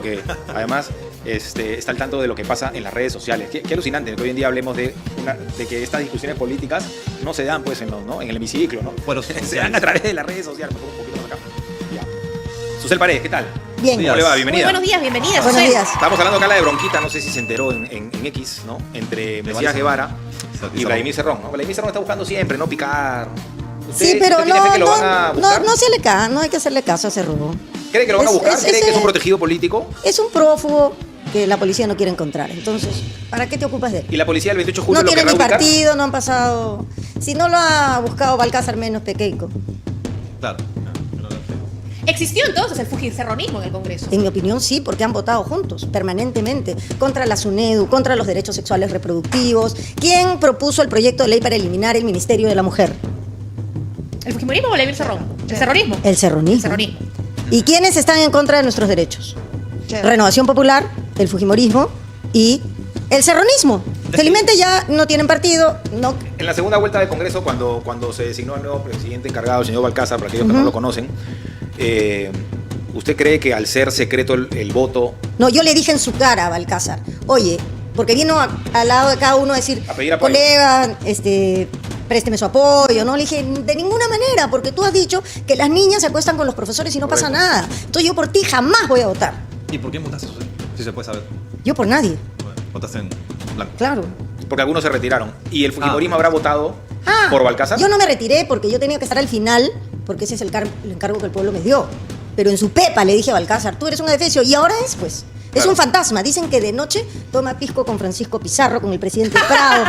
que además está al tanto de lo que pasa en las redes sociales. Qué alucinante que hoy en día hablemos de que estas discusiones políticas no se dan pues en el hemiciclo, ¿no? Bueno, se dan a través de las redes sociales. Me pongo un poquito más acá. Ya. Susel Paredes, ¿qué tal? Bien. ¿Cómo le va? Bienvenida. Muy buenos días, bienvenida. Buenos días. Estamos hablando acá de bronquita, no sé si se enteró en X, ¿no? Entre Mesías Guevara y Vladimir Cerrón, ¿no? Vladimir Cerrón está buscando siempre no picar. Sí, pero tiene fe que lo van a buscar? no hay que hacerle caso a ese robo. ¿Cree que lo van a buscar? ¿Cree que es un protegido político? Es un prófugo que la policía no quiere encontrar. Entonces, ¿para qué te ocupas de él? ¿Y la policía del 28 de julio No lo tiene querrá ni ubicar? partido, no han pasado. Si no lo ha buscado Balcázar, menos Pequeico. Claro. ¿Existió entonces el fujincerronismo en el Congreso? En mi opinión, sí, porque han votado juntos, permanentemente, contra la SUNEDU, contra los derechos sexuales reproductivos. ¿Quién propuso el proyecto de ley para eliminar el Ministerio de la Mujer? ¿El fujimorismo o Vladimir Cerrón? ¿El cerronismo? El cerronismo. El cerronismo. ¿Y quiénes están en contra de nuestros derechos? Renovación Popular, el fujimorismo y el cerronismo. Felizmente ya no tienen partido. No. En la segunda vuelta del Congreso, cuando se designó el nuevo presidente encargado, el señor Balcázar, para aquellos que no lo conocen, ¿usted cree que al ser secreto el voto... No, yo le dije en su cara a Balcázar, oye, porque vino al lado de cada uno a decir, A pedir apoyo. colega, présteme su apoyo, ¿no? Le dije, de ninguna manera, porque tú has dicho que las niñas se acuestan con los profesores y no pasa Correcto. nada. Entonces yo por ti jamás voy a votar. ¿Y por qué votaste, Susel? Si se puede saber. Yo por nadie, Bueno, votaste en blanco. claro. Porque algunos se retiraron. ¿Y el fujimorismo habrá votado por Balcázar? Yo no me retiré porque yo tenía que estar al final, porque ese es el encargo que el pueblo me dio. Pero en su pepa le dije a Balcázar, tú eres un adefesio, y ahora es, pues. Es Claro. un fantasma. Dicen que de noche toma pisco con Francisco Pizarro, con el presidente Prado,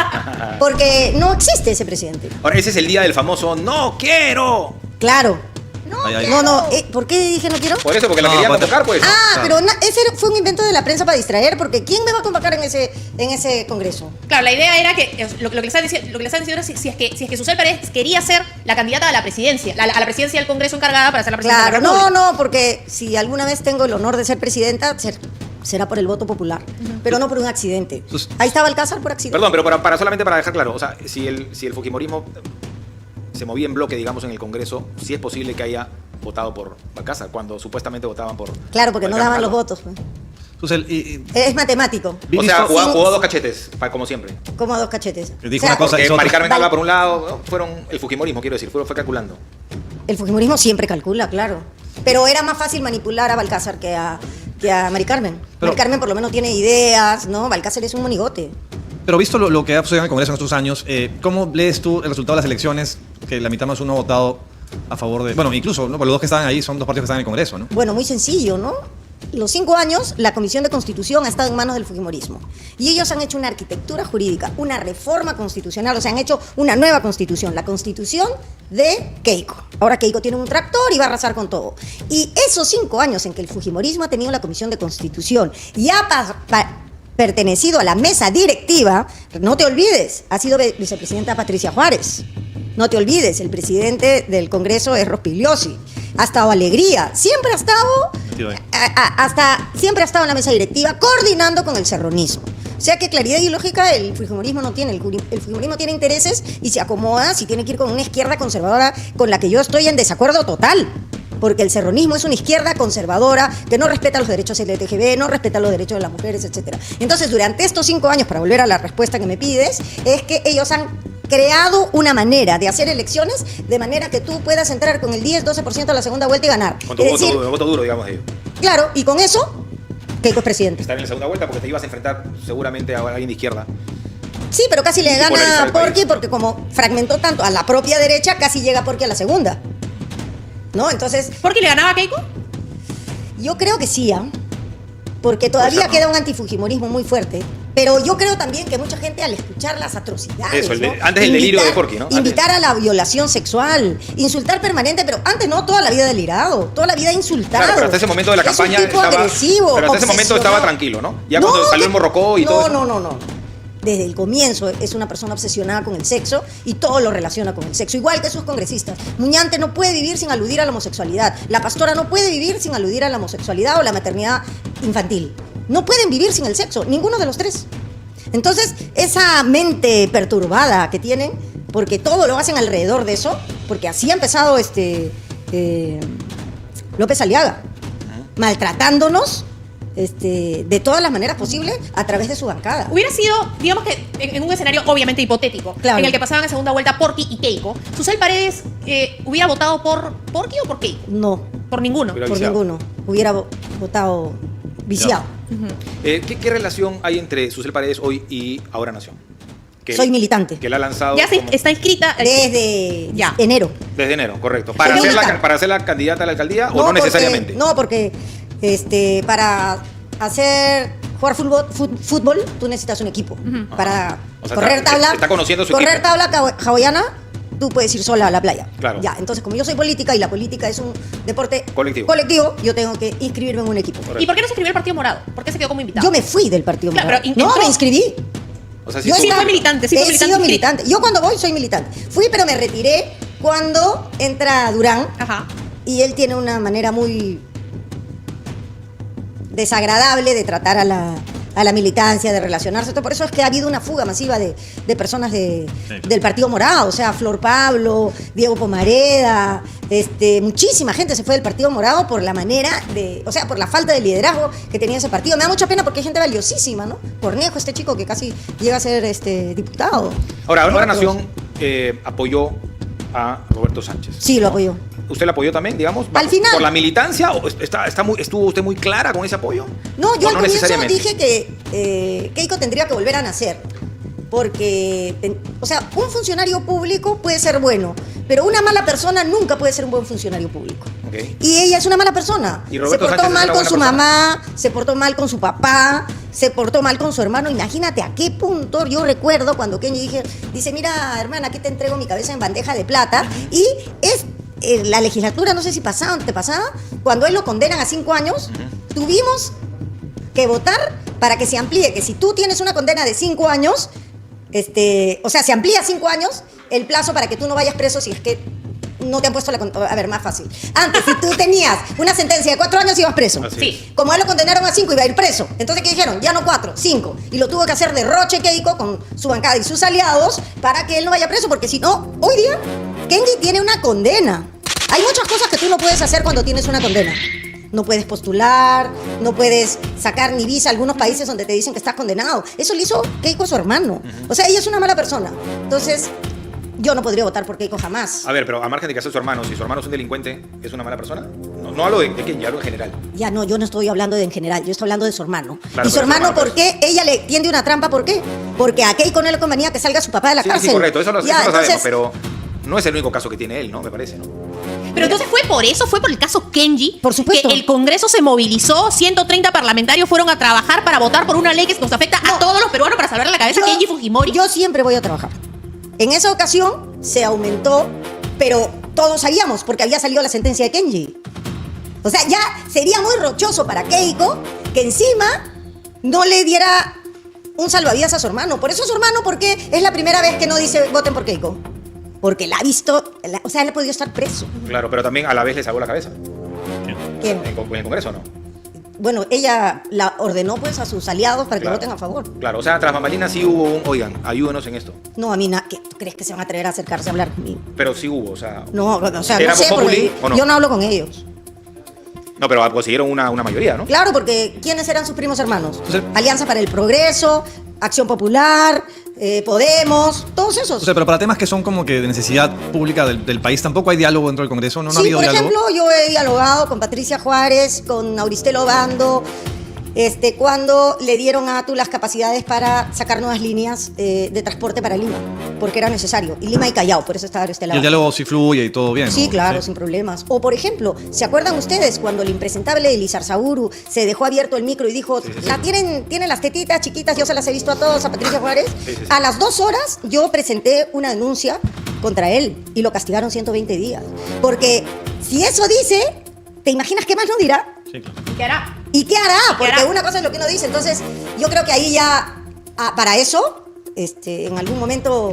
porque no existe ese presidente. Ahora, ese es el día del famoso ¡No quiero! Claro. Ay. No, ¿por qué dije no quiero? Por eso, porque la No, querían porque- convocar, pues. Ah, pero ese fue un invento de la prensa para distraer, porque ¿quién me va a convocar en ese congreso? Claro, la idea era que lo que le están diciendo era si es que Susel Paredes quería ser la candidata a la presidencia, a la presidencia del Congreso encargada para ser la presidenta Claro, de la República. no, porque si alguna vez tengo el honor de ser presidenta, será por el voto popular, pero no por un accidente. Sus- Ahí estaba Alcázar por accidente. Perdón, pero solamente para dejar claro, o sea, si el fujimorismo se movía en bloque, digamos, en el Congreso, sí es posible que haya votado por Balcázar, cuando supuestamente votaban por... Claro, porque no Balcázar. daban los votos. Pues. Susel, y Es matemático, O sea, Viniste- jugó dos cachetes, como siempre. como dos cachetes. Dijo una cosa Porque es otra. Mari Carmen Val- Alba por un lado, ¿no? Fueron el fujimorismo, quiero decir, fue calculando. El fujimorismo siempre calcula, claro. Pero era más fácil manipular a Balcázar que a Mari Carmen. Pero- Mari Carmen por lo menos tiene ideas, ¿no? Balcázar es un monigote. Pero visto lo que ha sucedido en el Congreso en estos años, ¿cómo lees tú el resultado de las elecciones que la mitad más uno ha votado a favor de... Bueno, incluso, ¿no? Porque los dos que estaban ahí son dos partidos que están en el Congreso, ¿no? Bueno, muy sencillo, ¿no? Los 5 años, la Comisión de Constitución ha estado en manos del fujimorismo. Y ellos han hecho una arquitectura jurídica, una reforma constitucional, o sea, han hecho una nueva constitución, la constitución de Keiko. Ahora Keiko tiene un tractor y va a arrasar con todo. Y esos 5 años en que el fujimorismo ha tenido la Comisión de Constitución y ha pertenecido a la mesa directiva, no te olvides, ha sido vicepresidenta Patricia Juárez. No te olvides, el presidente del Congreso es Rospigliosi. Ha estado Alegría, siempre ha estado Metido ahí. siempre ha estado en la mesa directiva coordinando con el cerronismo. O sea que claridad ideológica el fujimorismo no tiene. El fujimorismo tiene intereses y se acomoda si tiene que ir con una izquierda conservadora con la que yo estoy en desacuerdo total. Porque el cerronismo es una izquierda conservadora que no respeta los derechos LGTB, no respeta los derechos de las mujeres, etc. Entonces, durante estos 5 años, para volver a la respuesta que me pides, es que ellos han creado una manera de hacer elecciones de manera que tú puedas entrar con el 10-12% a la segunda vuelta y ganar. Con tu Es decir, voto duro, digamos, de ellos. claro, y con eso, Keiko es presidente. Estar en la segunda vuelta porque te ibas a enfrentar seguramente a alguien de izquierda. Sí, pero casi le polarizar gana el a Porky país. porque como fragmentó tanto a la propia derecha, casi llega Porky a la segunda. ¿No? Entonces, ¿Por qué le ganaba a Keiko? yo creo que sí, ¿ah? Porque todavía Pues, queda un antifujimorismo muy fuerte. Pero yo creo también que mucha gente al escuchar las atrocidades, Eso, ¿no? antes el delirio de Porky, ¿no? Invitar a la violación sexual, insultar permanente, pero antes no, toda la vida delirado, toda la vida insultado. Claro, pero hasta ese momento de la Es un campaña tipo estaba... agresivo, pero hasta ese momento estaba obsesionado. tranquilo, ¿no? Ya cuando salió el morrocó y no, todo eso. No. Desde el comienzo es una persona obsesionada con el sexo y todo lo relaciona con el sexo, igual que sus congresistas. Muñante no puede vivir sin aludir a la homosexualidad. La pastora no puede vivir sin aludir a la homosexualidad o la maternidad infantil. No pueden vivir sin el sexo, ninguno de los tres. Entonces, esa mente perturbada que tienen, porque todo lo hacen alrededor de eso, porque así ha empezado López Aliaga, maltratándonos de todas las maneras posibles a través de su bancada. Hubiera sido, digamos que en un escenario obviamente hipotético, Claro. en el que pasaban en segunda vuelta Porky y Keiko, Susel Paredes hubiera votado por Porky o por Keiko. No, Por ninguno. Pero- por viciado. ninguno. Hubiera votado viciado. ¿Qué relación hay entre Susel Paredes hoy y Ahora Nación? Soy militante. Que la ha lanzado Ya como- está inscrita. Desde Ya. enero. desde enero, correcto. ¿Para Soy ser, militante. para ser la candidata a la alcaldía o no porque- necesariamente? No, porque para jugar fútbol, tú necesitas un equipo. Para O sea, correr tabla. está conociendo su correr equipo. tabla hawaiana, tú puedes ir sola a la playa. Claro. Ya, entonces, como yo soy política y la política es un deporte Colectivo. yo tengo que inscribirme en un equipo. Correcto. ¿Y por qué no se inscribió el Partido Morado? ¿Por qué se quedó como invitado? Yo me fui del Partido Claro, Morado. pero No, entró- me inscribí. O sea, si Yo tú- Sí estaba- fue militante, sí fue he militante sido inscrito. militante. Yo cuando voy soy militante. Fui, pero me retiré cuando entra Durán Ajá. y él tiene una manera muy desagradable de tratar a la militancia, de relacionarse. Por eso es que ha habido una fuga masiva de personas del Partido Morado. O sea, Flor Pablo, Diego Pomareda, muchísima gente se fue del Partido Morado por la manera por la falta de liderazgo que tenía ese partido. Me da mucha pena porque hay gente valiosísima, ¿no? Cornejo, este chico que casi llega a ser diputado. Ahora Y otros. Nación apoyó a Roberto Sánchez. Sí, lo apoyó. ¿Usted lo apoyó también, digamos? Al final. ¿Por la militancia o estuvo usted muy clara con ese apoyo? No, yo ¿O al comienzo necesariamente? dije que Keiko tendría que volver a nacer. Porque, un funcionario público puede ser bueno, pero una mala persona nunca puede ser un buen funcionario público. Ok. Y ella es una mala persona. Y Roberto Se portó Sánchez es mal una con buena su persona. mamá, se portó mal con su papá, se portó mal con su hermano. Imagínate a qué punto. Yo recuerdo cuando Kenji dice, mira, hermana, aquí te entrego mi cabeza en bandeja de plata. Y es la legislatura, no sé si pasaba o antepasada, cuando él lo condenan a 5 años, tuvimos que votar para que se amplíe, que si tú tienes una condena de 5 años, se amplía 5 años el plazo para que tú no vayas preso si es que no te han puesto a ver, más fácil. Antes, si tú tenías una sentencia de 4 años, ibas preso. Así Sí. Como a él lo condenaron a 5, iba a ir preso. Entonces, ¿qué dijeron? Ya no 4, 5. Y lo tuvo que hacer de Roche Keiko con su bancada y sus aliados para que él no vaya preso, porque si no, hoy día, Kenji tiene una condena. Hay muchas cosas que tú no puedes hacer cuando tienes una condena. No puedes postular, no puedes sacar ni visa a algunos países donde te dicen que estás condenado. Eso lo hizo Keiko a su hermano. O sea, ella es una mala persona. Entonces, yo no podría votar por Keiko jamás. A ver, pero a margen de que sea su hermano, si su hermano es un delincuente, ¿es una mala persona? No hablo de Kenji, hablo en general. Ya no, yo no estoy hablando de en general, yo estoy hablando de su hermano. Claro, y su pero hermano, su hermano, ¿por qué? Ella le tiende una trampa, ¿por qué? Porque a Keiko no le convenía que salga su papá de la Sí, cárcel. sí, correcto, eso lo Ya, sabemos, entonces, pero no es el único caso que tiene él, ¿no? Me parece, ¿no? Pero entonces fue por eso, fue por el caso Kenji. Por supuesto. Que el Congreso se movilizó, 130 parlamentarios fueron a trabajar para votar por una ley que nos afecta a todos los peruanos para salvarle la cabeza a Kenji Fujimori. Yo siempre voy a trabajar. En esa ocasión se aumentó, pero todos sabíamos, porque había salido la sentencia de Kenji. O sea, ya sería muy rochoso para Keiko que encima no le diera un salvavidas a su hermano. Por eso su hermano, porque es la primera vez que no dice voten por Keiko. Porque la ha visto, él ha podido estar preso. Claro, pero también a la vez le salvó la cabeza. ¿Quién? En el Congreso, ¿no? Bueno, ella la ordenó pues a sus aliados para que Claro. voten a favor. Claro, o sea, tras bambalinas sí hubo oigan, ayúdenos en esto. No, a mí, ¿tú crees que se van a atrever a acercarse a hablar conmigo? Pero sí hubo, o sea... No, o sea, ¿Era no sé, Vox Populi porque o no? yo no hablo con ellos. No, pero consiguieron una mayoría, ¿no? Claro, porque ¿quiénes eran sus primos hermanos? Entonces- Alianza para el Progreso, Acción Popular, Podemos, todos esos. O sea, pero para temas que son como que de necesidad pública del país, tampoco hay diálogo dentro del Congreso, no ha sí, habido por diálogo. ejemplo, yo he dialogado con Patricia Juárez, con Auristelo Bando, cuando le dieron a ATU las capacidades para sacar nuevas líneas de transporte para Lima, porque era necesario. Y Lima y Callao, por eso estaba Y el Auristelo. diálogo sí fluye y todo bien, ¿no? Sí, claro, Sí. sin problemas. O, por ejemplo, ¿se acuerdan ustedes cuando el impresentable de Lizarzaburu se dejó abierto el micro y dijo, tienen las tetitas chiquitas, yo se las he visto a todos, a Patricia Juárez? Sí, sí, sí. A las 2 horas yo presenté una denuncia contra él y lo castigaron 120 días. Porque si eso dice, ¿te imaginas qué más no dirá? Sí, claro. ¿Qué hará? ¿Y qué hará? ¿Y qué Porque hará? una cosa es lo que uno dice. Entonces, yo creo que ahí ya, para eso, en algún momento,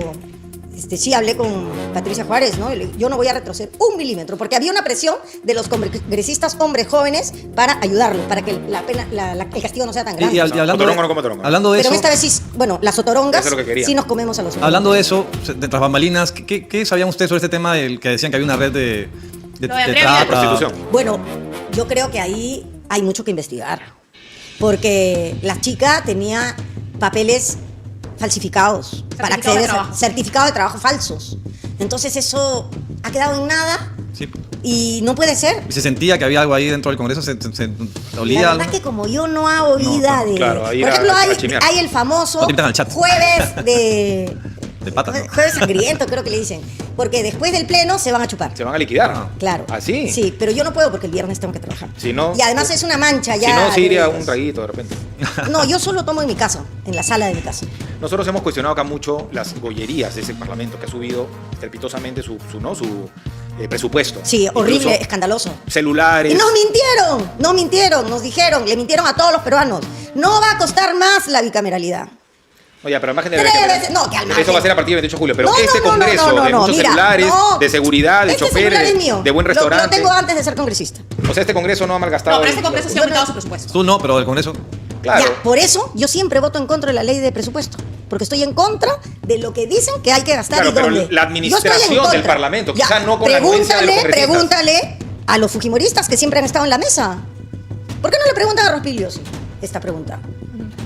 sí hablé con Patricia Juárez, ¿no? Yo no voy a retroceder 1 milímetro, porque había una presión de los congresistas hombres jóvenes para ayudarlos, para que el castigo no sea tan grande. Y hablando, Motorongo no como motorongo. hablando de Pero eso, esta vez sí, bueno, las otorongas Eso es lo que quería. sí nos comemos a los otros. hablando de eso, de tras bambalinas, ¿qué sabían ustedes sobre este tema del que decían que había una red de Lo de Andrea Vidal. Prostitución. Bueno, yo creo que ahí hay mucho que investigar. porque la chica tenía papeles falsificados para Certificado de acceder, trabajo. certificados de trabajo falsos. Entonces eso ha quedado en nada Sí. y no puede ser. Y se sentía que había algo ahí dentro del Congreso, se olía La algo. verdad que como yo no hago oída de... claro, ahí por era ejemplo, a chimear. hay el famoso No te invitan al chat. jueves de... De patas, ¿no? Jueves sangriento, creo que le dicen. Porque después del pleno se van a chupar. Se van a liquidar. Ah. Claro. ¿Así? Sí, pero yo no puedo porque el viernes tengo que trabajar. Si no- y además es una mancha ya. Si no, sí de- iría un traguito de repente. No, yo solo tomo en mi casa, en la sala de mi casa. Nosotros hemos cuestionado acá mucho las gollerías de ese parlamento que ha subido estrepitosamente su presupuesto. Sí, horrible, Incluso escandaloso. celulares. Y nos mintieron, nos dijeron, le mintieron a todos los peruanos. No va a costar más la bicameralidad. Oye, pero al margen de 3 veces, no, que al margen. Eso va a ser a partir del 28 de julio. Pero No, este no, no, congreso no, no, de no, muchos mira, celulares, no. de seguridad, de Este celular choferes, es mío. de buen Lo restaurante. tengo antes de ser congresista. O sea, este congreso no ha malgastado. No, pero este Congreso sí ha aumentado su presupuesto. Tú no, pero el Congreso. Claro. Ya, por eso yo siempre voto en contra de la ley de presupuesto. Porque estoy en contra de lo que dicen que hay que gastar Claro, y pero dónde. la administración Yo estoy en contra. del Parlamento, quizá no con la anuencia de los congresistas. Pregúntale a los fujimoristas que siempre han estado en la mesa. ¿Por qué no le preguntan a Rospilios esta pregunta?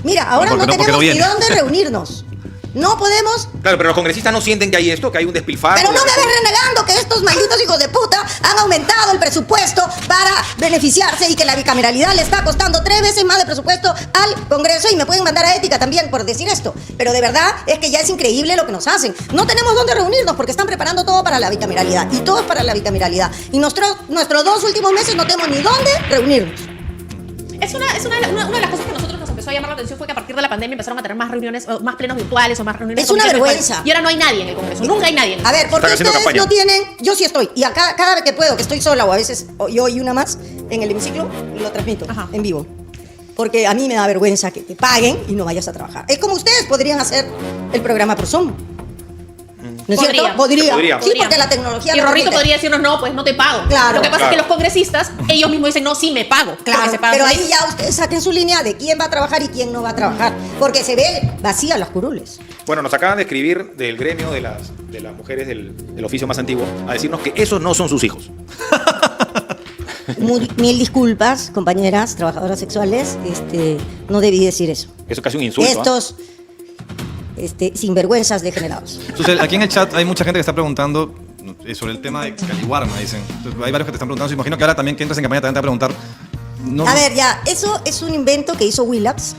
Mira, ahora Porque no porque tenemos ni viene. dónde reunirnos. No podemos. Claro, pero los congresistas no sienten que hay esto, que hay un despilfarro. Pero no me ves renegando que estos malditos hijos de puta han aumentado el presupuesto para beneficiarse y que la bicameralidad le está costando 3 veces más de presupuesto al Congreso y me pueden mandar a ética también por decir esto. Pero de verdad es que ya es increíble lo que nos hacen. No tenemos dónde reunirnos porque están preparando todo para la bicameralidad y todo es para la bicameralidad. Y nuestros 2 últimos meses no tenemos ni dónde reunirnos. Es una de las cosas que a nosotros nos empezó a llamar la atención fue que a partir de la pandemia empezaron a tener más reuniones, o más plenos virtuales o más reuniones. Es una comités vergüenza. virtuales. Y ahora no hay nadie en el Congreso. Nunca hay nadie. A ver, porque Están haciendo ustedes campaña. no tienen. Yo sí estoy. Y acá, cada vez que puedo, que estoy sola o a veces yo y una más en el hemiciclo, lo transmito Ajá. en vivo. Porque a mí me da vergüenza que te paguen y no vayas a trabajar. Es como ustedes podrían hacer el programa por Zoom. ¿No es cierto? Podrían. Podrían. Sí, porque la tecnología. Y lo Rorrito permite. podría decirnos, no, pues no te pago. Claro. Lo que pasa Claro. es que los congresistas, ellos mismos dicen, no, sí me pago. Claro, Porque se pagan pero por ahí ya ustedes saquen su línea de quién va a trabajar y quién no va a trabajar. Porque se ve vacía las curules. Bueno, nos acaban de escribir del gremio de las mujeres del oficio más antiguo a decirnos que esos no son sus hijos. Mil disculpas, compañeras, trabajadoras sexuales. No debí decir eso. Eso es casi un insulto. ¿ah? Estos sinvergüenzas degenerados. Entonces, aquí en el chat hay mucha gente que está preguntando sobre el tema de Caliwarma, dicen. Entonces, hay varios que te están preguntando. Imagino que ahora también que entras en campaña también te van a preguntar. No, A ver, ya, eso es un invento que hizo Willax,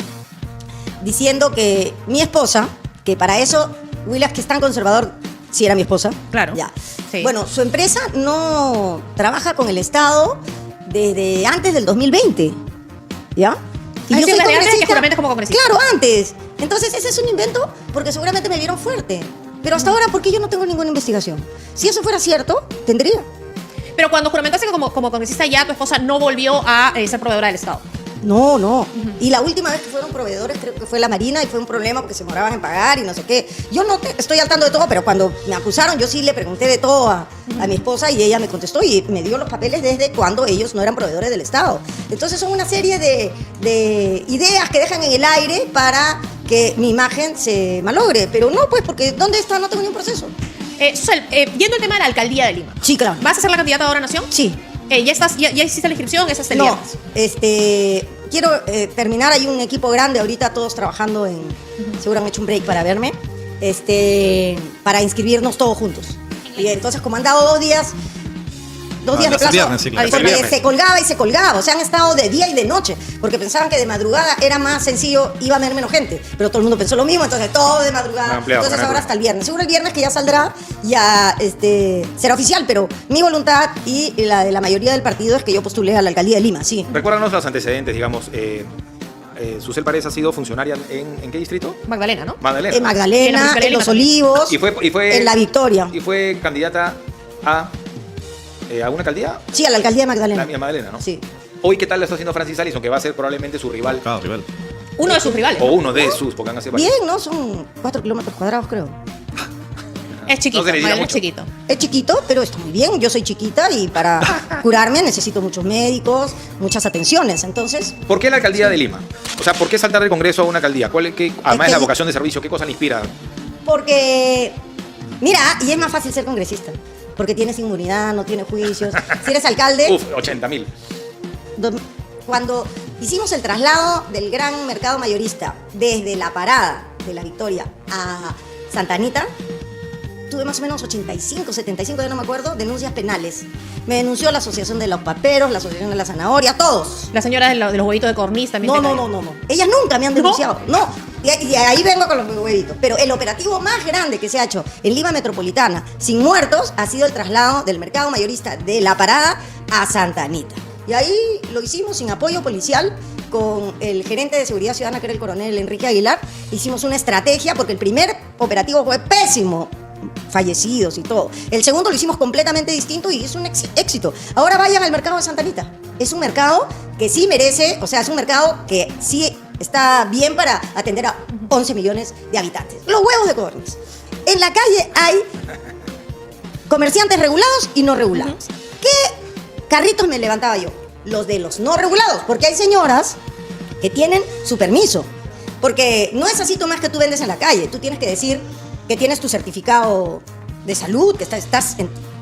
diciendo que mi esposa, que para eso Willax, que es tan conservador, sí era mi esposa. Claro. Ya. Sí. Bueno, su empresa no trabaja con el Estado desde antes del 2020. ¿Ya? Es decir, desde antes de que juramentes como congresista. Claro, antes. Entonces, ese es un invento porque seguramente me vieron fuerte. Pero hasta ahora, ¿por qué yo no tengo ninguna investigación? Si eso fuera cierto, tendría. Pero cuando juramentaste que como congresista ya tu esposa no volvió a ser proveedora del Estado. No. Y la última vez que fueron proveedores creo que fue la Marina y fue un problema porque se demoraban en pagar y no sé qué. Yo no estoy al tanto de todo, pero cuando me acusaron yo sí le pregunté de todo a mi esposa y ella me contestó y me dio los papeles desde cuando ellos no eran proveedores del Estado. Entonces son una serie de ideas que dejan en el aire para que mi imagen se malogre. Pero no, pues, porque ¿dónde está? No tengo ni un proceso. Susel, yendo al tema de la alcaldía de Lima. Sí, claro. ¿Vas a ser la candidata de Ahora Nación? Sí. ¿Ya hiciste la inscripción? ¿Es hasta el No, viernes? quiero terminar, hay un equipo grande ahorita, todos trabajando seguro han hecho un break para verme, para inscribirnos todos juntos. Y entonces, como han dado 2 días de hasta el plazo, viernes, sí, claro. Hasta el porque viernes. se colgaba y se colgaba, o sea, han estado de día y de noche, porque pensaban que de madrugada era más sencillo, iba a haber menos gente, pero todo el mundo pensó lo mismo, entonces todo de madrugada, Ampliado, entonces ampliado. ahora hasta el viernes, seguro el viernes que ya saldrá, ya será oficial, pero mi voluntad y la de la mayoría del partido es que yo postulé a la alcaldía de Lima, sí. Recuérdanos los antecedentes, digamos. Susel Paredes ha sido funcionaria en qué distrito? Magdalena, ¿no? Magdalena. En Magdalena, Magdalena, en Los también. Olivos, Y fue en La Victoria. Y fue candidata a una alcaldía. Sí, a la alcaldía de Magdalena. La Magdalena, ¿no? Sí. Hoy, ¿qué tal le está haciendo Francis Allison? Que va a ser probablemente su rival. Claro, rival. Uno de sus rivales. O uno de sus, porque van a ser varios. Bien, ¿no? Son 4 kilómetros cuadrados, creo. Es chiquito, No se necesita Magdalena es mucho. chiquito. Es chiquito, pero está muy bien. Yo soy chiquita y para curarme necesito muchos médicos, muchas atenciones. Entonces, ¿Por qué la alcaldía de Lima? O sea, ¿por qué saltar del Congreso a una alcaldía? Además de que- la vocación de servicio, ¿qué cosa le inspira? porque, mira, y es más fácil ser congresista. Porque tienes inmunidad, no tienes juicios. Si eres alcalde, Uf, 80.000. cuando Hicimos el traslado del gran mercado mayorista desde la parada de la Victoria a Santa Anita. Tuve más o menos 85, 75, ya no me acuerdo, denuncias penales. Me denunció la Asociación de los Paperos, la Asociación de la Zanahoria, todos. La señora de los huevitos de corniz también. No. Ellas nunca me han denunciado. No. Y ahí vengo con los huevitos. Pero el operativo más grande que se ha hecho en Lima Metropolitana, sin muertos, ha sido el traslado del mercado mayorista de La Parada a Santa Anita. Y ahí lo hicimos sin apoyo policial, con el gerente de Seguridad Ciudadana, que era el coronel Enrique Aguilar. Hicimos una estrategia, porque el primer operativo fue pésimo, fallecidos y todo. El segundo lo hicimos completamente distinto y es un éxito. Ahora vayan al mercado de Santa Anita. Es un mercado que sí merece, o sea, es un mercado que sí está bien para atender a 11 millones de habitantes. Los huevos de codorniz. En la calle hay comerciantes regulados y no regulados. ¿Qué carritos me levantaba yo? Los de los no regulados, porque hay señoras que tienen su permiso. Porque no es así, Tomás, que tú vendes en la calle. Tú tienes que decir que tienes tu certificado de salud, que estás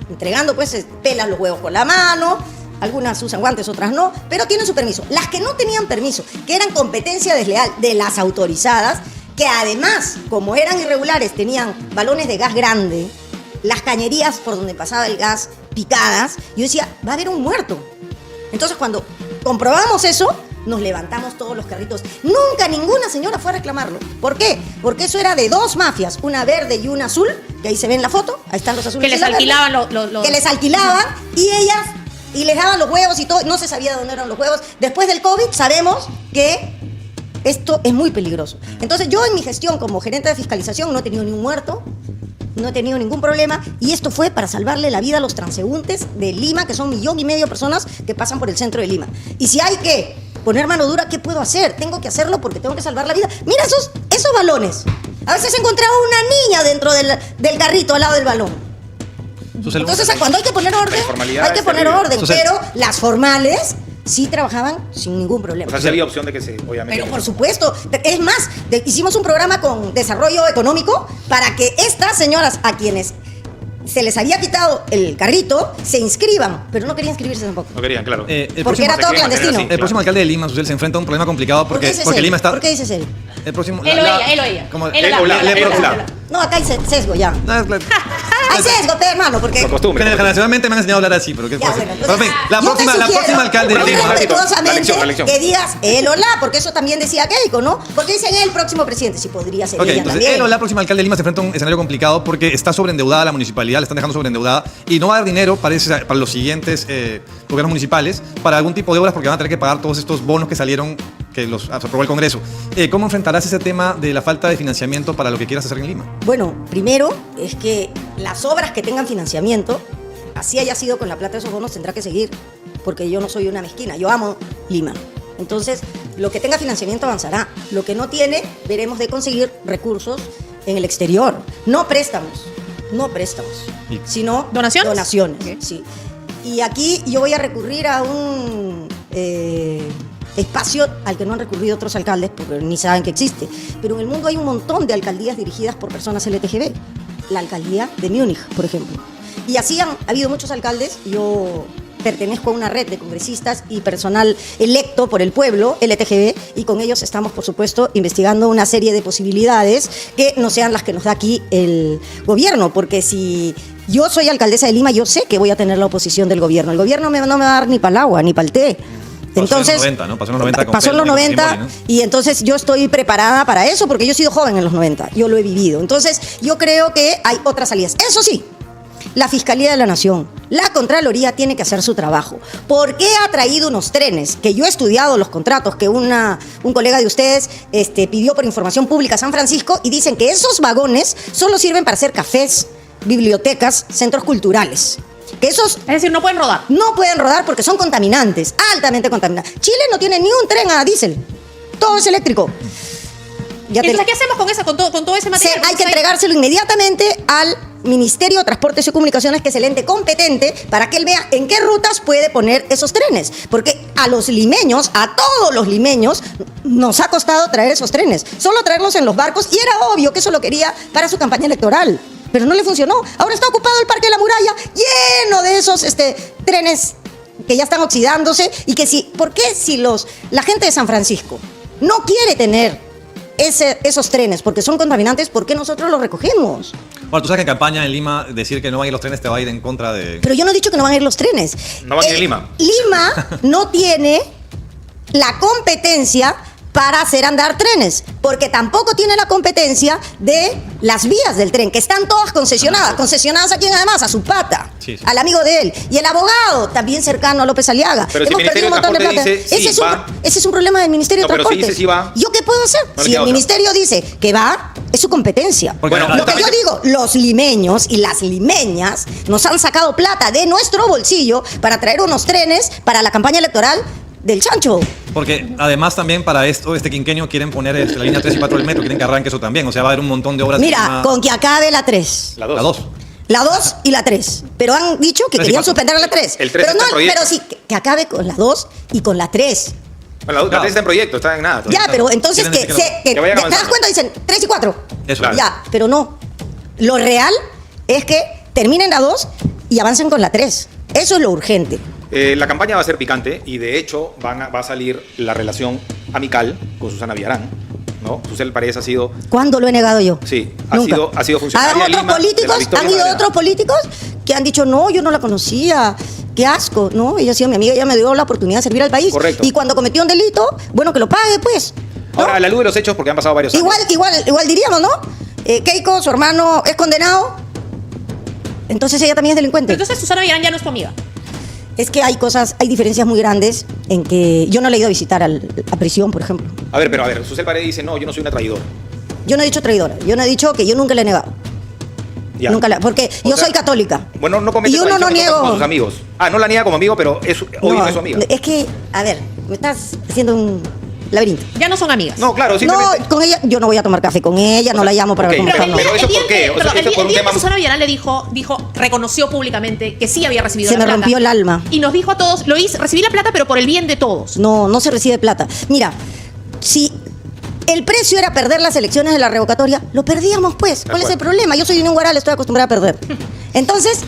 entregando, pues pelas los huevos con la mano, algunas usan guantes, otras no, pero tienen su permiso. Las que no tenían permiso, que eran competencia desleal de las autorizadas, que además, como eran irregulares, tenían balones de gas grande, las cañerías por donde pasaba el gas picadas, yo decía, va a haber un muerto. Entonces, cuando comprobamos eso, nos levantamos todos los carritos. Nunca ninguna señora fue a reclamarlo. ¿Por qué? Porque eso era de dos mafias, una verde y una azul, que ahí se ve en la foto, ahí están los azules. Que les alquilaban Que les alquilaban y les daban los huevos y todo, no se sabía de dónde eran los huevos. Después del COVID sabemos que esto es muy peligroso. Entonces yo en mi gestión como gerente de fiscalización no he tenido ni un muerto, no he tenido ningún problema, y esto fue para salvarle la vida a los transeúntes de Lima, que son 1,5 millones de personas que pasan por el centro de Lima. Y si hay que poner mano dura, ¿qué puedo hacer? Tengo que hacerlo porque tengo que salvar la vida. Mira esos balones. A veces encontraba una niña dentro del carrito al lado del balón. Entonces, cuando hay que poner orden, hay que poner orden. Pero las formales sí trabajaban sin ningún problema. O sea, sí había opción de que se, obviamente. Pero por supuesto. Es más, hicimos un programa con desarrollo económico para que estas señoras a quienes se les había quitado el carrito, se inscriban, pero no querían inscribirse tampoco. No querían, claro. Porque era todo clandestino. El próximo alcalde de Lima, Susel, se enfrenta a un problema complicado porque Lima está... ¿Por qué dices él? El próximo... Él o ella. ¿Cómo? Él o la. No, acá hay sesgo ya. No, es claro. Hay sesgo, hermano, porque... Por costumbre. Generacionalmente me han enseñado a hablar así, pero ¿qué Ya, pasa? bueno, Pero, en fin, la próxima alcalde de muy Lima... respetuosamente, La lección. que digas él o la, porque eso también decía Keiko, ¿no? Porque dicen el próximo presidente, si podría ser Ok, ella entonces también. él o la próxima alcalde de Lima se enfrenta a un escenario complicado porque está sobreendeudada la municipalidad, le están dejando sobreendeudada y no va a haber dinero, parece, para los siguientes gobiernos municipales para algún tipo de obras porque van a tener que pagar todos estos bonos que salieron, que los aprobó el Congreso. ¿Cómo enfrentarás ese tema de la falta de financiamiento para lo que quieras hacer en Lima? Bueno, primero es que las obras que tengan financiamiento, así haya sido con la plata de esos bonos, tendrá que seguir, porque yo no soy una mezquina, yo amo Lima. Entonces, lo que tenga financiamiento avanzará. Lo que no tiene, veremos de conseguir recursos en el exterior. No préstamos, sino ¿Donaciones? Donaciones, Okay. sí. Y aquí yo voy a recurrir a un espacio al que no han recurrido otros alcaldes porque ni saben que existe. Pero en el mundo hay un montón de alcaldías dirigidas por personas LGTB. La alcaldía de Múnich, por ejemplo. Y así ha habido muchos alcaldes. Yo pertenezco a una red de congresistas y personal electo por el pueblo LGTB, y con ellos estamos, por supuesto, investigando una serie de posibilidades que no sean las que nos da aquí el gobierno, porque si yo soy alcaldesa de Lima, yo sé que voy a tener la oposición del gobierno. El gobierno no me va a dar ni para el agua, ni para el té. Entonces, pasó en los 90, ¿no? Pasó en los 90 con pasó en los Pedro 90 Fujimori, ¿no? y entonces yo estoy preparada para eso porque yo he sido joven en los 90, yo lo he vivido. Entonces yo creo que hay otras salidas. Eso sí, la Fiscalía de la Nación, la Contraloría tiene que hacer su trabajo. ¿Por qué ha traído unos trenes? Que yo he estudiado los contratos que un colega de ustedes pidió por información pública a San Francisco, y dicen que esos vagones solo sirven para hacer cafés, bibliotecas, centros culturales. Que esos Es decir, no pueden rodar. no pueden rodar porque son contaminantes, altamente contaminantes. Chile no tiene ni un tren a diésel, todo es eléctrico. Ya te- Entonces, ¿qué hacemos con todo ese material? hay que entregárselo inmediatamente al Ministerio de Transportes y Comunicaciones, que es el ente competente, para que él vea en qué rutas puede poner esos trenes. Porque a los limeños, a todos los limeños, nos ha costado traer esos trenes. Solo traerlos en los barcos, y era obvio que eso lo quería para su campaña electoral. Pero no le funcionó. Ahora está ocupado el Parque de la Muralla, lleno de esos trenes que ya están oxidándose y que si, ¿por qué si la gente de San Francisco no quiere tener esos trenes porque son contaminantes, ¿por qué nosotros los recogemos? Bueno, tú sabes que en campaña en Lima decir que no van a ir los trenes te va a ir en contra de... Pero yo no he dicho que no van a ir los trenes. No van a ir a Lima. Lima no tiene la competencia para hacer andar trenes, porque tampoco tiene la competencia de las vías del tren, que están todas concesionadas. ¿Concesionadas a quién además? A su pata, Sí, sí. al amigo de él. Y el abogado, también cercano a López Aliaga. Pero si el Ministerio de Transporte dice, sí, va. Ese es un problema del Ministerio No, de pero si Transporte. dice sí va. ¿Yo qué puedo hacer? No le Si queda el otra. Ministerio dice que va, es su competencia. Porque Bueno, Lo que yo digo, los limeños y las limeñas nos han sacado plata de nuestro bolsillo para traer unos trenes para la campaña electoral del chancho. Porque además también para este quinquenio quieren poner la línea 3 y 4 del metro, quieren que arranque eso también. O sea, va a haber un montón de obras. Mira, encima. con que acabe la 3. La La 2. 2. La 2 y la 3. Pero han dicho que 3 y querían 4. suspender la 3. El 3 pero está en proyecto. pero sí, que acabe con la 2 y con la 3. Bueno, la 3 está en proyecto, está en nada. todavía. Ya, pero entonces Quieren que decir que Que vayan ¿te das avanzando. cuenta? Dicen 3 y 4. Eso. Claro. Ya, pero no. Lo real es que terminen la 2 y avancen con la 3. Eso es lo urgente. La campaña va a ser picante y de hecho va a salir la relación amical con Susana Villarán, ¿no? Susel Paredes ha sido, ¿Cuándo lo he negado yo? sí, Nunca. ha sido funcionaria Han de Lima, de la políticos, Victoria han ido Magdalena. otros políticos que han dicho, no, yo no la conocía, qué asco, ¿no? Ella ha sido mi amiga, ella me dio la oportunidad de servir al país. Correcto. Y cuando cometió un delito, bueno, que lo pague, pues. ¿no? Ahora, a la luz de los hechos, porque han pasado varios años. Igual diríamos, ¿no? Keiko, su hermano, es condenado, entonces ella también es delincuente. Pero entonces Susana Villarán ya no es tu amiga. Es que hay diferencias muy grandes en que yo no le he ido a visitar a prisión, por ejemplo. A ver, Susel Paredes dice, no, yo no soy una traidora. Yo no he dicho traidora, yo no he dicho que yo nunca le he negado. Ya. Porque O yo sea, soy católica. Bueno, no comete Y uno no traición entonces niego. con sus amigos. Ah, no la niega como amigo, pero hoy no es su amiga. Es que, a ver, me estás haciendo un laberinto. Ya no son amigas. No, claro, simplemente... No, con ella, yo no voy a tomar café con ella, no la llamo para ok, ver cómo pero- está. no. pero ¿eso por qué? O sea, el eso por un día tema- que Susana Villarán le dijo, reconoció públicamente que sí había recibido Se la me plata. rompió el alma. Y nos dijo a todos, lo hice, recibí la plata, pero por el bien de todos. No, no se recibe plata. Mira, si el precio era perder las elecciones de la revocatoria, lo perdíamos pues. ¿Cuál es acuerdo. el problema? Yo soy de Unión Guaral, estoy acostumbrada a perder. Entonces,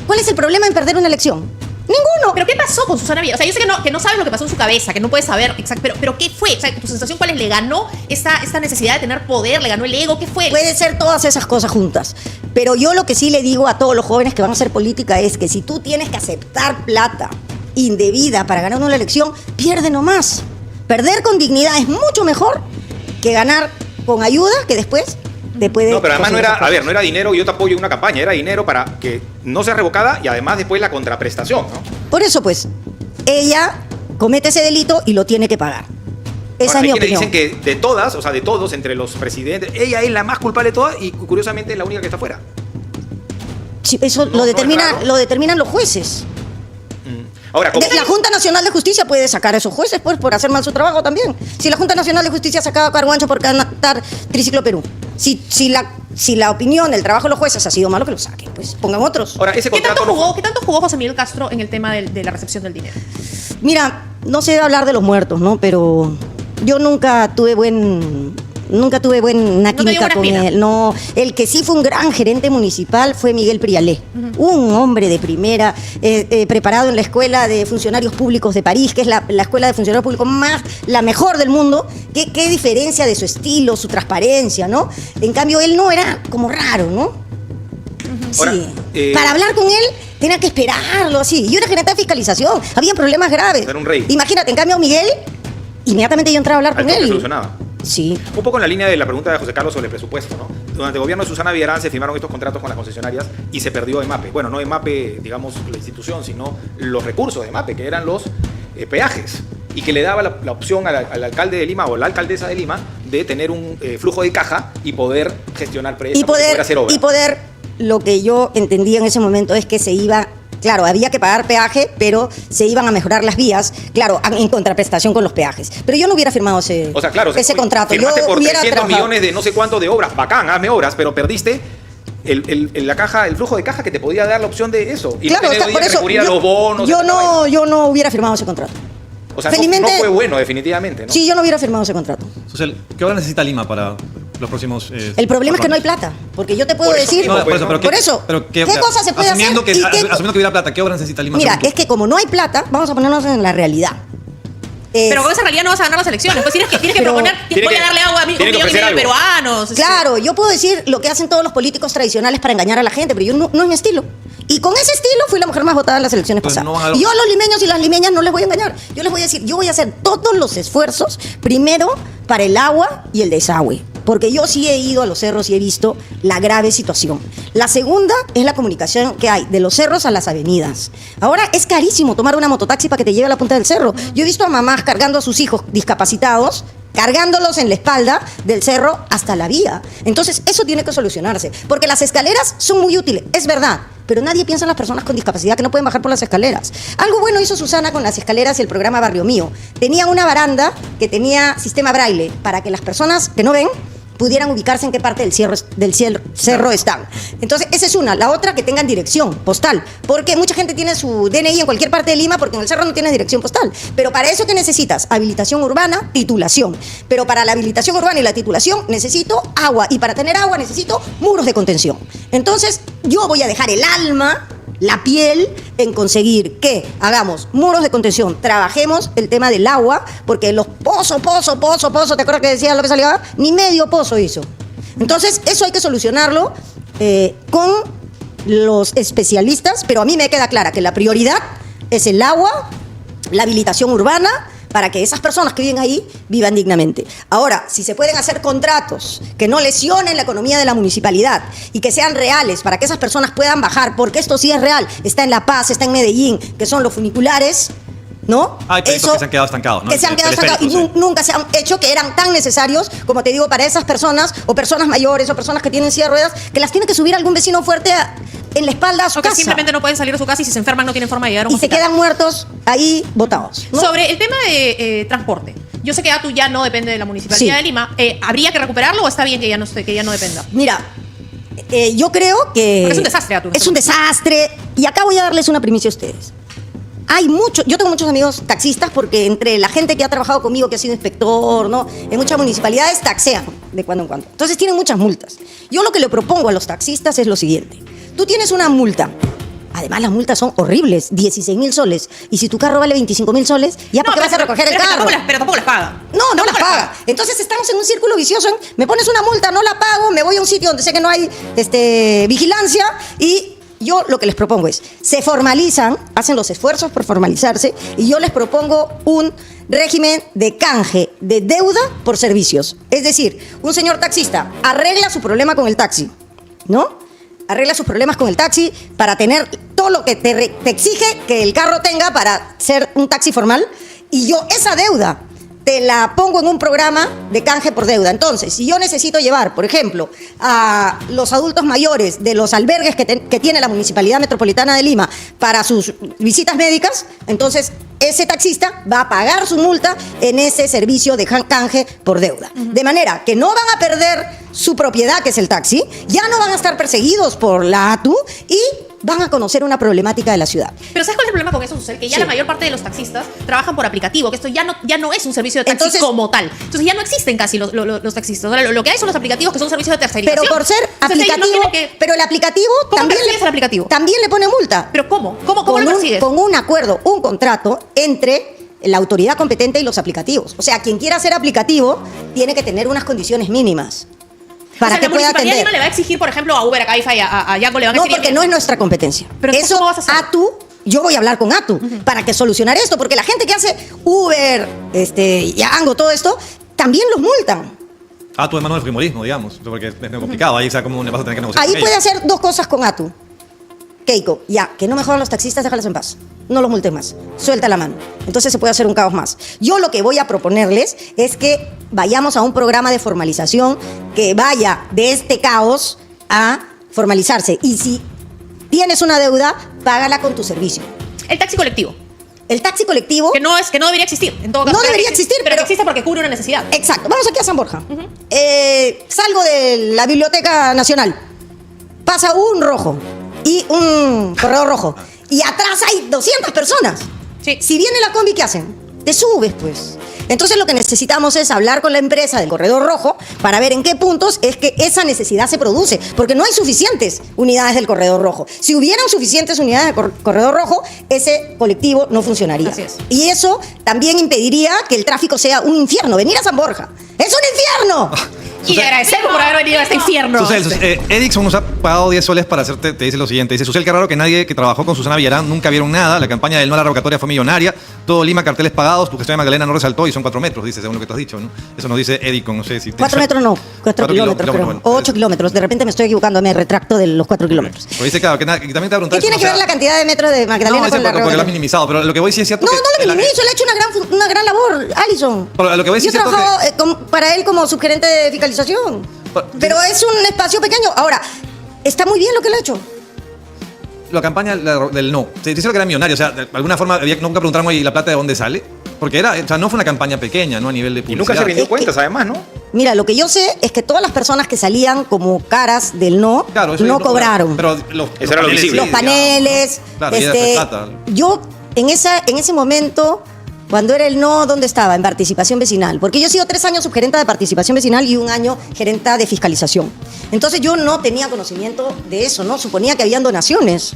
¿cuál es el problema en perder una elección? Ninguno. ¿Pero qué pasó con Susana Villarán? O sea, yo sé que no sabes lo que pasó en su cabeza, que no puedes saber exacto, pero ¿qué fue? O sea, ¿tu sensación cuál es? ¿Le ganó esta necesidad de tener poder? ¿Le ganó el ego? ¿Qué fue? Puede ser todas esas cosas juntas. Pero yo lo que sí le digo a todos los jóvenes que van a hacer política es que si tú tienes que aceptar plata indebida para ganar una elección, pierde nomás. Perder con dignidad es mucho mejor que ganar con ayuda que después te puede... No, pero además no conseguir era, esas a ver, cosas. no era dinero, yo te apoyo en una campaña, era dinero para que no sea revocada y además después la contraprestación, ¿no? Por eso, pues, ella comete ese delito y lo tiene que pagar. Esa Ahora, es mi hay quienes opinión. dicen que de todas, o sea, de todos, entre los presidentes, ella es la más culpable de todas y curiosamente es la única que está fuera. Sí, eso No, lo, no es determina, raro. lo determinan los jueces. Ahora, ¿cómo? La Junta Nacional de Justicia puede sacar a esos jueces pues, por hacer mal su trabajo también. Si la Junta Nacional de Justicia sacaba a Carguancho por cantar Triciclo Perú, si la opinión, el trabajo de los jueces ha sido malo, que lo saquen, pues pongan otros. Ahora, ese ¿Qué contrato tanto, no fue- ¿Qué tanto jugó José Miguel Castro en el tema de la recepción del dinero? Mira, no sé hablar de los muertos, ¿no? Pero yo nunca tuve buena buena química con espina. él. No, el que sí fue un gran gerente municipal fue Miguel Prialé, un hombre de primera, preparado en la Escuela de Funcionarios Públicos de París, que es la escuela de funcionarios públicos la mejor del mundo. Qué diferencia de su estilo, su transparencia, ¿no? En cambio, él no era como raro, ¿no? Ahora, Sí. Para hablar con él tenía que esperarlo así. Yo era gerente de fiscalización, había problemas graves. Era un rey. Imagínate, en cambio Miguel, inmediatamente yo entraba a hablar al con toque él. solucionaba. Sí. Un poco en la línea de la pregunta de José Carlos sobre el presupuesto, ¿no? Durante el gobierno de Susana Villarán se firmaron estos contratos con las concesionarias y se perdió EMAPE. Bueno, no EMAPE, digamos, la institución, sino los recursos de EMAPE, que eran los peajes, y que le daba la opción al alcalde de Lima o la alcaldesa de Lima de tener un flujo de caja y poder gestionar préstamos, poder hacer obras. Y poder, lo que yo entendía en ese momento es que se iba, claro, había que pagar peaje, pero se iban a mejorar las vías, claro, en contraprestación con los peajes. Pero yo no hubiera firmado ese, O sea, claro, ese contrato. Yo firmaste por hubiera 300 trabajado. millones de no sé cuánto de obras, bacán, hazme obras, pero perdiste el flujo de caja que te podía dar la opción de eso. Y Claro, no tener por que eso recurrir a los bonos. yo etcétera, vaina. yo no hubiera firmado ese contrato. O sea, felizmente- no fue bueno, definitivamente, ¿no? Sí, yo no hubiera firmado ese contrato. Susel, ¿qué hora necesita Lima para los próximos... El problema es que no hay plata, porque yo te puedo decir... No, por eso, pero por eso, ¿qué cosa se puede asumiendo hacer? Asumiendo que hubiera plata, ¿qué obra necesita Lima? Mira, según tú? es que como no hay plata, vamos a ponernos en la realidad. Pero con esa realidad no vas a ganar las elecciones. Pues tienes que Pero- proponer, voy a darle agua a 1,5 tiene que millones ofrecer de algo. peruanos. Claro, yo puedo decir lo que hacen todos los políticos tradicionales para engañar a la gente, pero yo no es mi estilo. Y con ese estilo fui la mujer más votada en las elecciones Entonces, pasadas. no van a- Y yo a los limeños y las limeñas no les voy a engañar. Yo les voy a decir, yo voy a hacer todos los esfuerzos, primero para el agua y el desagüe. Porque yo sí he ido a los cerros y he visto la grave situación. La segunda es la comunicación que hay de los cerros a las avenidas. Ahora es carísimo tomar una mototaxi para que te lleve a la punta del cerro. Yo he visto a mamás cargando a sus hijos discapacitados, cargándolos en la espalda del cerro hasta la vía. Entonces, eso tiene que solucionarse. Porque las escaleras son muy útiles, es verdad. Pero nadie piensa en las personas con discapacidad que no pueden bajar por las escaleras. Algo bueno hizo Susana con las escaleras y el programa Barrio Mío. Tenía una baranda que tenía sistema braille para que las personas que no ven pudieran ubicarse en qué parte del cerro están. Entonces, esa es una. La otra, que tengan dirección postal. Porque mucha gente tiene su DNI en cualquier parte de Lima porque en el cerro no tienes dirección postal. Pero para eso, ¿qué necesitas? Habilitación urbana, titulación. Pero para la habilitación urbana y la titulación necesito agua. Y para tener agua necesito muros de contención. Entonces, yo voy a dejar el alma, la piel, en conseguir que hagamos muros de contención, trabajemos el tema del agua, porque los pozo, ¿te acuerdas que decía lo que salía? Ni medio pozo hizo. Entonces, eso hay que solucionarlo con los especialistas, pero a mí me queda clara que la prioridad es el agua, la habilitación urbana, para que esas personas que viven ahí vivan dignamente. Ahora, si se pueden hacer contratos que no lesionen la economía de la municipalidad y que sean reales para que esas personas puedan bajar, porque esto sí es real, está en La Paz, está en Medellín, que son los funiculares, ¿no? Hay proyectos que se han quedado estancados, ¿no? Que se han quedado estancados y Teleféricos, nunca se han hecho, que eran tan necesarios, como te digo, para esas personas, o personas mayores, o personas que tienen silla de ruedas, que las tiene que subir algún vecino fuerte en la espalda a su O que casa. simplemente no pueden salir de su casa y si se enferman no tienen forma de llegar a un Y se hospital. quedan muertos ahí botados, ¿no? Sobre el tema de transporte. Yo sé que ATU ya no depende de la Municipalidad Sí. de Lima. ¿Habría que recuperarlo o está bien que ya no dependa? Mira, yo creo que... Porque es un desastre, Arturo. Es un desastre. Y acá voy a darles una primicia a ustedes. Yo tengo muchos amigos taxistas porque entre la gente que ha trabajado conmigo, que ha sido inspector, ¿no? En muchas municipalidades taxean de cuando en cuando. Entonces tienen muchas multas. Yo lo que le propongo a los taxistas es lo siguiente. Tú tienes una multa. Además, las multas son horribles, 16.000 soles. Y si tu carro vale 25.000 soles, ¿ya para qué vas a recoger el carro? Pero tampoco las paga. No las Tampoco paga. Entonces estamos en un círculo vicioso. Me pones una multa, no la pago, me voy a un sitio donde sé que no hay vigilancia y yo lo que les propongo es, se formalizan, hacen los esfuerzos por formalizarse y yo les propongo un régimen de canje de deuda por servicios. Es decir, un señor taxista arregla su problema con el taxi, ¿no? Arregla sus problemas con el taxi para tener todo lo que te exige que el carro tenga para ser un taxi formal y yo esa deuda te la pongo en un programa de canje por deuda. Entonces, si yo necesito llevar, por ejemplo, a los adultos mayores de los albergues que tiene la Municipalidad Metropolitana de Lima para sus visitas médicas, entonces ese taxista va a pagar su multa en ese servicio de canje por deuda. De manera que no van a perder su propiedad, que es el taxi, ya no van a estar perseguidos por la ATU y van a conocer una problemática de la ciudad. Pero ¿sabes cuál es el problema con eso, Susel? Que ya Sí. la mayor parte de los taxistas trabajan por aplicativo, que esto ya no es un servicio de taxi Entonces- como tal. Entonces ya no existen casi los taxistas. Ahora, lo que hay son los aplicativos que son servicios de tercerización. Pero por ser Entonces, ellos no aplicativo, tienen que- pero el aplicativo ¿Cómo también persigues el aplicativo? también le pone multa. ¿Pero cómo? ¿Cómo con lo un, persigues? con un acuerdo, un contrato entre la autoridad competente y los aplicativos. O sea, quien quiera ser aplicativo tiene que tener unas condiciones mínimas para O sea, que la pueda Municipalidad de atender. Lima le va a exigir, por ejemplo, a Uber, a Caifa y a Yaco le van a No, exigir... porque no es nuestra competencia. Pero entonces, eso, ¿cómo vas a hacer? ATU, yo voy a hablar con ATU para que solucionar esto, porque la gente que hace Uber, Yango, todo esto, también los multan. Ah, tú en mano del fujimorismo, digamos, porque es medio complicado. Ahí, o sea, ¿cómo le vas a tener que negociar Ahí con puede ellos? hacer dos cosas con ATU. Keiko, ya, que no me jodan los taxistas, déjalos en paz. No los multes más. Suelta la mano. Entonces se puede hacer un caos más. Yo lo que voy a proponerles es que vayamos a un programa de formalización que vaya de este caos a formalizarse. Y si tienes una deuda, págala con tu servicio. El taxi colectivo, El taxi colectivo... que no debería existir. En todo caso, No debería existir, pero pero- existe porque cubre una necesidad. Exacto. Vamos aquí a San Borja. Salgo de la Biblioteca Nacional. Pasa un rojo y un corredor rojo. Y atrás hay 200 personas. Sí. Si viene la combi, ¿qué hacen? Te subes, pues. Entonces lo que necesitamos es hablar con la empresa del Corredor Rojo para ver en qué puntos es que esa necesidad se produce, porque no hay suficientes unidades del Corredor Rojo. Si hubieran suficientes unidades del Corredor Rojo, ese colectivo no funcionaría. Así es. Y eso también impediría que el tráfico sea un infierno. Venir a San Borja ¡es un infierno! Y le agradecemos por haber venido a este infierno. Erickson nos ha pagado 10 soles para hacerte, te dice lo siguiente. Dice, Susel, qué raro que nadie que trabajó con Susana Villarán nunca vieron nada. La campaña del no a la revocatoria fue millonaria. Todo Lima, carteles pagados. Tu gestión de Magdalena no resaltó y son 4 metros, dice, según lo que tú has dicho, ¿no? Eso nos dice Erickson, no sé si... 4 metros no, 4 kilómetros, creo. bueno. O 8 kilómetros. De repente me estoy equivocando, me retracto de los 4 kilómetros. Pero dice, claro, que también te pregunté... ¿Qué tiene que ver la cantidad de metros de Magdalena No, con la porque lo has revocatoria? minimizado, pero lo que voy sí es cierto No, que... no lo minimizo, él ha hecho una gran labor, Alison. Pero lo que voy a Yo decir he es trabajado para él como subgerente de fiscalización. Pero es un espacio pequeño. Ahora, está muy bien lo que él ha hecho. La campaña del no. Se dice que era millonario, o sea, de alguna forma nunca preguntaron, oye, ¿y la plata de dónde sale? Porque o sea, no fue una campaña pequeña, ¿no? A nivel de Y publicidad. nunca se rindió Es que- cuentas, además, ¿no? Mira, lo que yo sé es que todas las personas que salían como caras del no, Claro, eso no yo cobraron. Pero Eso era lo paneles, visible. Los paneles, Claro, y era de plata. yo en ese momento, cuando era el no, ¿dónde estaba? En participación vecinal. Porque yo he sido 3 años subgerenta de participación vecinal y 1 año gerenta de fiscalización. Entonces yo no tenía conocimiento de eso, ¿no? Suponía que habían donaciones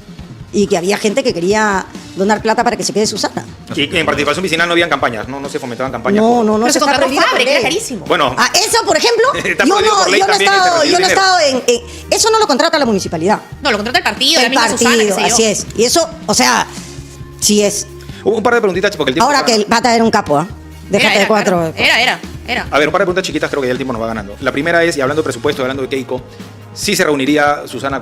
y que había gente que quería donar plata para que se quede Susana. Y en participación vecinal no habían campañas, no se fomentaban campañas. No, no, no. Pero se está contrató prohibido por fábrica, era ley. carísimo. Bueno, Ah, eso, por ejemplo, Está yo prohibido por ley no he también, está estado, prohibido yo no he dinero. estado eso no lo contrata la municipalidad. No, lo contrata el partido, la El misma partido, Susana, qué sé yo. así es. Y eso, o sea, sí es. hubo un par de preguntitas porque el tiempo... Ahora que el pata era un capo, ¿ah? Déjate de cuatro. Era. A ver, un par de preguntas chiquitas, creo que ya el tiempo nos va ganando. La primera es, y hablando de presupuesto, hablando de Keiko, sí se reuniría Susana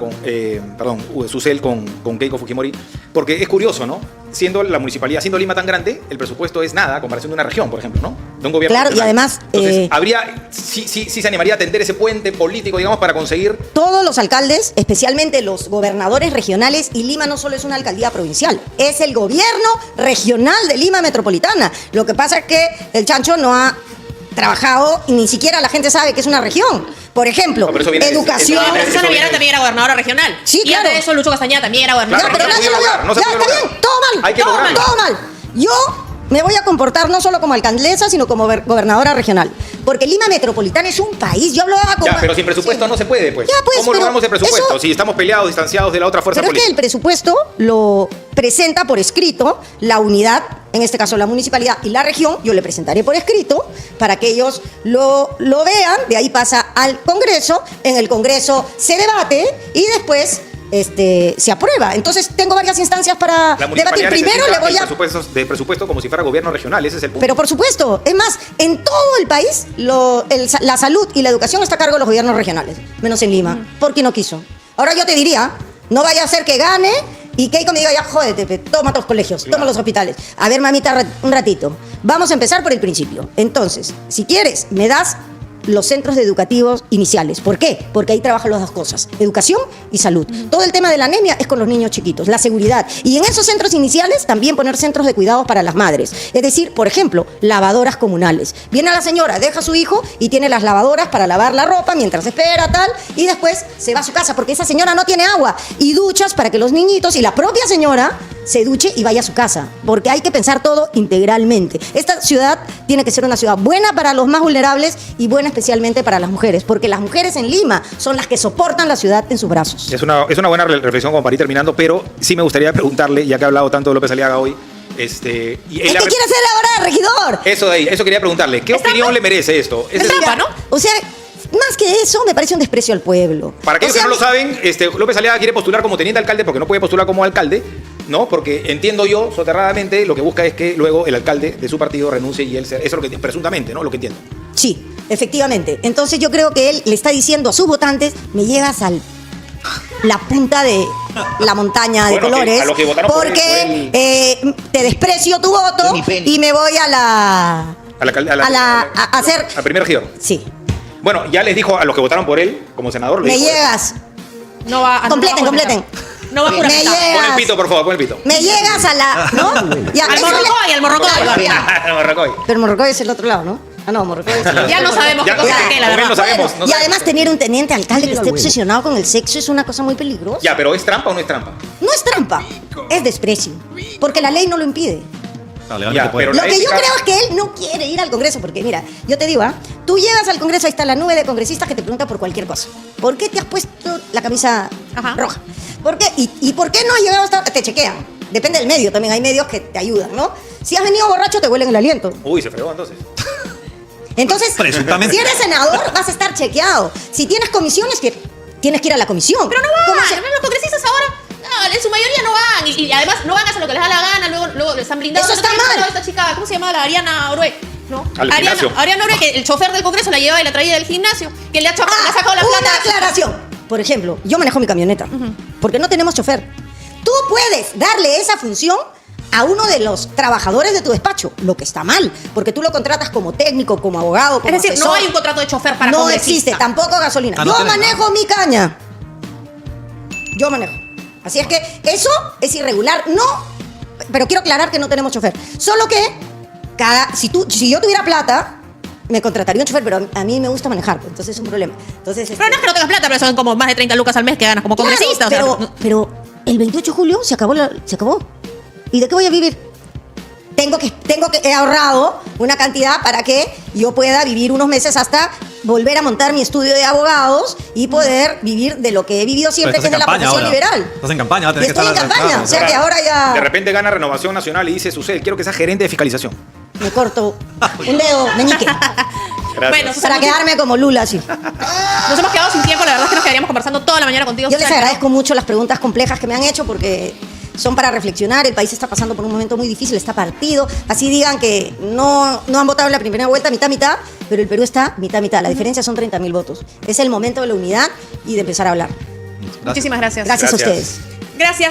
Susel con Keiko Fujimori, porque es curioso, ¿no? Siendo la municipalidad, siendo Lima tan grande, el presupuesto es nada a comparación de una región, por ejemplo, ¿no? De un gobierno Claro, y nacional. además, Entonces, sí se animaría a tender ese puente político, digamos, para conseguir... Todos los alcaldes, especialmente los gobernadores regionales, y Lima no solo es una alcaldía provincial, es el gobierno regional de Lima Metropolitana. Lo que pasa es que el chancho no ha trabajado y ni siquiera la gente sabe que es una región. Por ejemplo, No, pero eso viene de- educación. No, pero Eso Susana viene- Villarán también era gobernadora regional. Sí, Y claro. antes de eso, Lucho Castañeda también era gobernador Claro, Ya, pero no se nadie lo puede vio. lograr, no se Ya, puede está lograr. bien, todo mal. Hay que todo lograrlo. mal, todo mal. Yo me voy a comportar no solo como alcaldesa, sino como gobernadora regional. Porque Lima Metropolitana es un país. Yo hablaba con... Ya, pero sin presupuesto no se puede, pues. Ya, pues, ¿Cómo pero logramos el presupuesto eso- si estamos peleados, distanciados de la otra fuerza Pero es que política? el presupuesto lo presenta por escrito la unidad, en este caso la municipalidad y la región. Yo le presentaré por escrito para que ellos lo vean. De ahí pasa al Congreso. En el Congreso se debate y después se aprueba. Entonces tengo varias instancias para La debatir. municipalidad Primero le voy a... de presupuesto como si fuera gobierno regional, ese es el punto. Pero por supuesto, es más, en todo el país la salud y la educación está a cargo de los gobiernos regionales, menos en Lima, porque no quiso. Ahora yo te diría, no vaya a ser que gane y Keiko me diga, ya jódete, toma los colegios, toma los hospitales. A ver, mamita, un ratito. Vamos a empezar por el principio. Entonces, si quieres, me das los centros educativos iniciales. ¿Por qué? Porque ahí trabajan las dos cosas, educación y salud. Todo el tema de la anemia es con los niños chiquitos, la seguridad. Y en esos centros iniciales también poner centros de cuidados para las madres. Es decir, por ejemplo, lavadoras comunales. Viene la señora, deja a su hijo y tiene las lavadoras para lavar la ropa mientras espera, tal, y después se va a su casa porque esa señora no tiene agua. Y duchas para que los niñitos y la propia señora se duche y vaya a su casa. Porque hay que pensar todo integralmente. Esta ciudad tiene que ser una ciudad buena para los más vulnerables y buena especialmente para las mujeres, porque las mujeres en Lima son las que soportan la ciudad en sus brazos. Es una buena reflexión como para ir terminando, pero sí me gustaría preguntarle, ya que ha hablado tanto de López Aliaga hoy, y ¿Es él que quiere ser ahora regidor? Eso de ahí, eso quería preguntarle. ¿Qué opinión le merece esto? Es trampa, ¿no? O sea, más que eso, me parece un desprecio al pueblo. Para aquellos O sea, que no lo saben, López Aliaga quiere postular como teniente alcalde porque no puede postular como alcalde, ¿no? Porque entiendo yo, soterradamente, lo que busca es que luego el alcalde de su partido renuncie y él sea... Eso es lo que presuntamente, ¿no? Lo que entiendo. Sí, efectivamente. Entonces yo creo que él le está diciendo a sus votantes, me llegas a la punta de la montaña de Bueno, colores, a los que votaron por él, porque te desprecio tu voto y me voy a hacer... Al primer regidor. Sí. Bueno, ya les dijo a los que votaron por él como senador. le Me dijo, llegas. No va, Completen, no va a juramentar. completen. No va a Me juramentar. llegas. Pon el pito, por favor, pon el pito. Me llegas a la... ¿No? Ya, Al eso le- Morrocoy, al Morrocoy. Claro, ya. Morrocoy. Pero Morrocoy es el otro lado, ¿no? Ah, no, Morrocoy es el otro. Ya no sabemos Ya, qué cosa ya, es que, la con él verdad. no sabemos. Y además tener un teniente alcalde que esté obsesionado con el sexo es una cosa muy peligrosa. Ya, pero ¿es trampa o no es trampa? No es trampa, es desprecio. Porque la ley no lo impide. Claro, legalmente Ya, puede. pero Lo que ese yo caso- creo es que él no quiere ir al Congreso, porque mira, yo te digo, tú llegas al Congreso, ahí está la nube de congresistas que te preguntan por cualquier cosa. ¿Por qué te has puesto la camisa Ajá. roja? ¿Por qué? ¿Y por qué no has llegado hasta...? Te chequean. Depende del medio también, hay medios que te ayudan, ¿no? Si has venido borracho, te huelen el aliento. Uy, se fregó entonces. Entonces, Presuntamente. si eres senador, vas a estar chequeado. Si tienes comisiones, tienes que ir a la comisión. Pero no ¿Cómo van, se- los congresistas ahora, no, en su mayoría no van. Y además no van a hacer lo que les da la gana, luego están blindados. Eso está El otro día mal. estaba esta chica, ¿cómo se llama? La Ariana Orue. ¿No? Al gimnasio. Ariana Orue, que el chofer del Congreso la llevaba y la traía del gimnasio, que le ha sacado la una plata. aclaración. Por ejemplo, yo manejo mi camioneta, porque no tenemos chofer. Tú puedes darle esa función a uno de los trabajadores de tu despacho, lo que está mal, porque tú lo contratas como técnico, como abogado, como Es decir, no asesor. hay un contrato de chofer para No congresista. existe, tampoco gasolina. Ah, no Yo tienen, manejo mi caña. Yo manejo. Así es que eso es irregular. No, pero quiero aclarar que no tenemos chofer. Solo que si yo tuviera plata, me contrataría un chofer, pero a mí me gusta manejar, pues, entonces es un problema. Entonces, Pero no es que no tengas plata, pero son como más de 30 lucas al mes que ganas como claro, congresista. pero, o sea, no- pero el 28 de julio se acabó. ¿Y de qué voy a vivir? He ahorrado una cantidad para que yo pueda vivir unos meses hasta volver a montar mi estudio de abogados y poder vivir de lo que he vivido siempre, que es de la profesión liberal. Estás en campaña, va a Y tener que estoy en estar. campaña, claro, o sea que ahora De ya repente gana Renovación Nacional y dice, Susel, quiero que sea gerente de fiscalización. me corto un dedo meñique Gracias. Bueno, para quedarme como Lula así. Nos hemos quedado sin tiempo, la verdad es que nos quedaríamos conversando toda la mañana contigo. Yo les Susana. agradezco mucho las preguntas complejas que me han hecho porque son para reflexionar. El país está pasando por un momento muy difícil, está partido. Así digan que no han votado en la primera vuelta mitad, pero el Perú está mitad. La diferencia son 30.000 votos. Es el momento de la unidad y de empezar a hablar. Gracias. Muchísimas gracias. Gracias a Gracias. ustedes. Gracias.